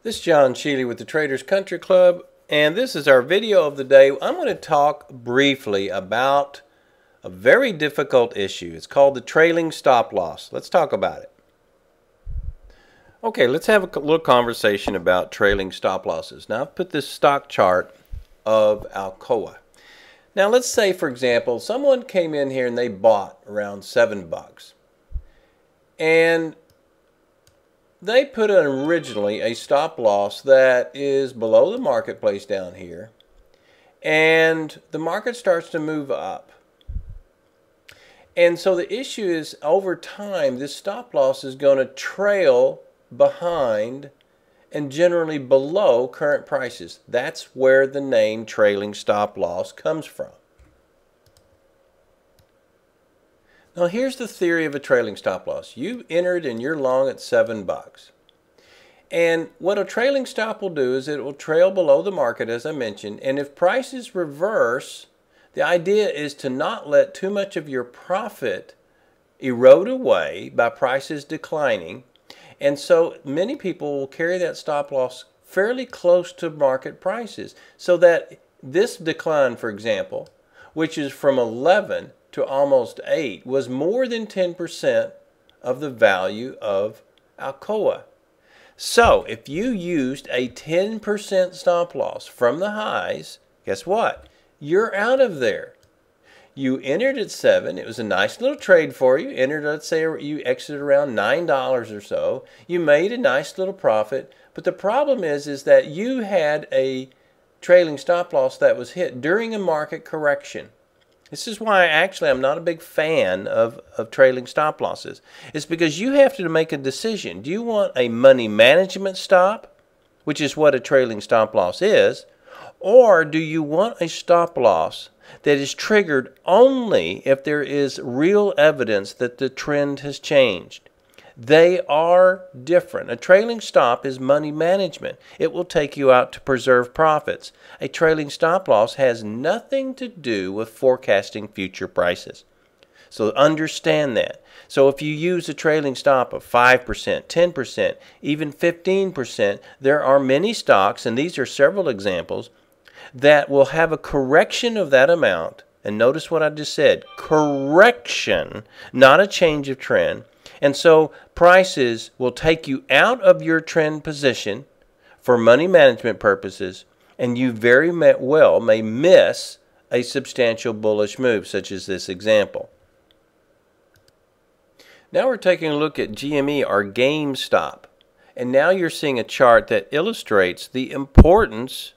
This is John Sheely with the Traders Country Club, and this is our video of the day. I'm going to talk briefly about a very difficult issue. It's called the trailing stop loss. Let's talk about it. Okay, let's have a little conversation about trailing stop losses. Now, I've put this stock chart of Alcoa. Now, let's say, for example, someone came in here and they bought around $7. And they put in originally a stop loss that is below the marketplace down here, and the market starts to move up. And so the issue is, over time, this stop loss is going to trail behind and generally below current prices. That's where the name trailing stop loss comes from. Now, here's the theory of a trailing stop loss. You entered and you're long at $7. And what a trailing stop will do is it will trail below the market, as I mentioned. And if prices reverse, the idea is to not let too much of your profit erode away by prices declining. And so many people will carry that stop loss fairly close to market prices, so that this decline, for example, which is from 11 to almost 8, was more than 10% of the value of Alcoa. So if you used a 10% stop loss from the highs, guess what? You're out of there. You entered at 7. It was a nice little trade for you. Entered, let's say you exited around $9 or so. You made a nice little profit. But the problem is that you had a trailing stop loss that was hit during a market correction. This is why I'm not a big fan of trailing stop losses. It's because you have to make a decision. Do you want a money management stop, which is what a trailing stop loss is, or do you want a stop loss that is triggered only if there is real evidence that the trend has changed? They are different. A trailing stop is money management. It will take you out to preserve profits. A trailing stop loss has nothing to do with forecasting future prices. So understand that. So if you use a trailing stop of 5%, 10%, even 15%, there are many stocks, and these are several examples, that will have a correction of that amount. And notice what I just said, correction, not a change of trend. And so prices will take you out of your trend position for money management purposes, and you very well may miss a substantial bullish move, such as this example. Now we're taking a look at GME, or GameStop. And now you're seeing a chart that illustrates the importance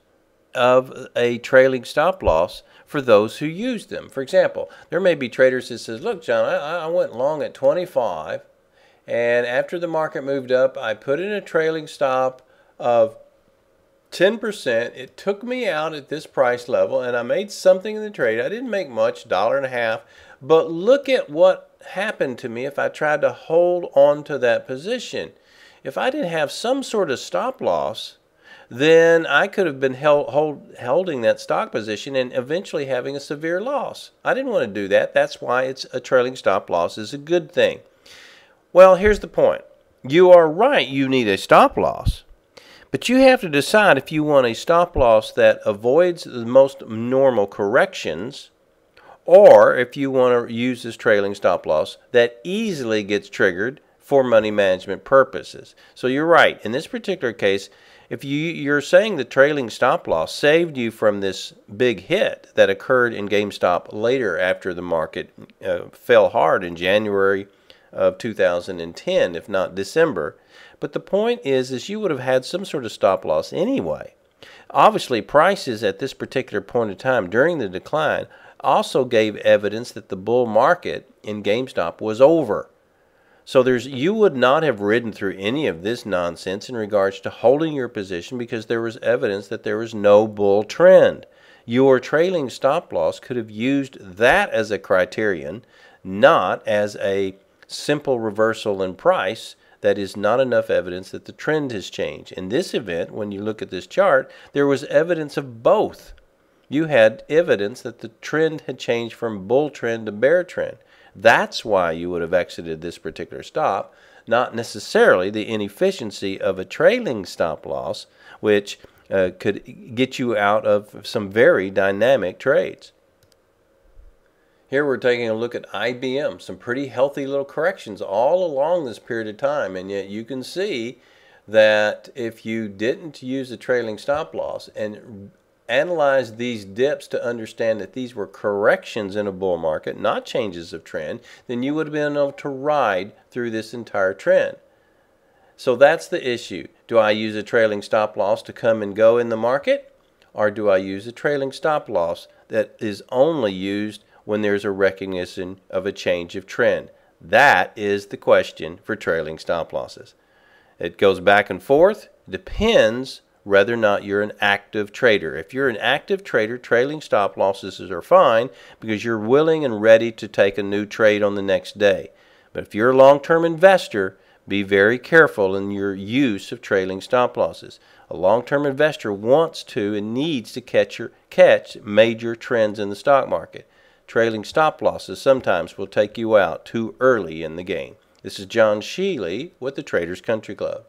of a trailing stop loss for those who use them. For example, there may be traders that says, look, John, I went long at 25, and after the market moved up, I put in a trailing stop of 10%. It took me out at this price level, and I made something in the trade. I didn't make much, $1.50, but look at what happened to me if I tried to hold on to that position. If I didn't have some sort of stop loss, then I could have been holding that stock position and eventually having a severe loss. I didn't want to do that. That's why it's a trailing stop loss is a good thing. Well, here's the point. You are right, you need a stop loss. But you have to decide if you want a stop loss that avoids the most normal corrections, or if you want to use this trailing stop loss that easily gets triggered for money management purposes. So you're right. In this particular case, if you're saying the trailing stop loss saved you from this big hit that occurred in GameStop later after the market fell hard in January of 2010, if not December. But the point is you would have had some sort of stop loss anyway. Obviously, prices at this particular point in time during the decline also gave evidence that the bull market in GameStop was over. So you would not have ridden through any of this nonsense in regards to holding your position, because there was evidence that there was no bull trend. Your trailing stop loss could have used that as a criterion, not as a simple reversal in price that is not enough evidence that the trend has changed. In this event, when you look at this chart, there was evidence of both. You had evidence that the trend had changed from bull trend to bear trend. That's why you would have exited this particular stop, not necessarily the inefficiency of a trailing stop loss, which could get you out of some very dynamic trades. Here we're taking a look at IBM, some pretty healthy little corrections all along this period of time, and yet you can see that if you didn't use a trailing stop loss and analyze these dips to understand that these were corrections in a bull market, not changes of trend, then you would have been able to ride through this entire trend. So that's the issue. Do I use a trailing stop loss to come and go in the market, or do I use a trailing stop loss that is only used when there's a recognition of a change of trend? That is the question for trailing stop losses. It goes back and forth. It depends whether or not you're an active trader. If you're an active trader, trailing stop losses are fine because you're willing and ready to take a new trade on the next day. But if you're a long-term investor, be very careful in your use of trailing stop losses. A long-term investor wants to and needs to catch major trends in the stock market. Trailing stop losses sometimes will take you out too early in the game. This is John Shealy with the Traders Country Club.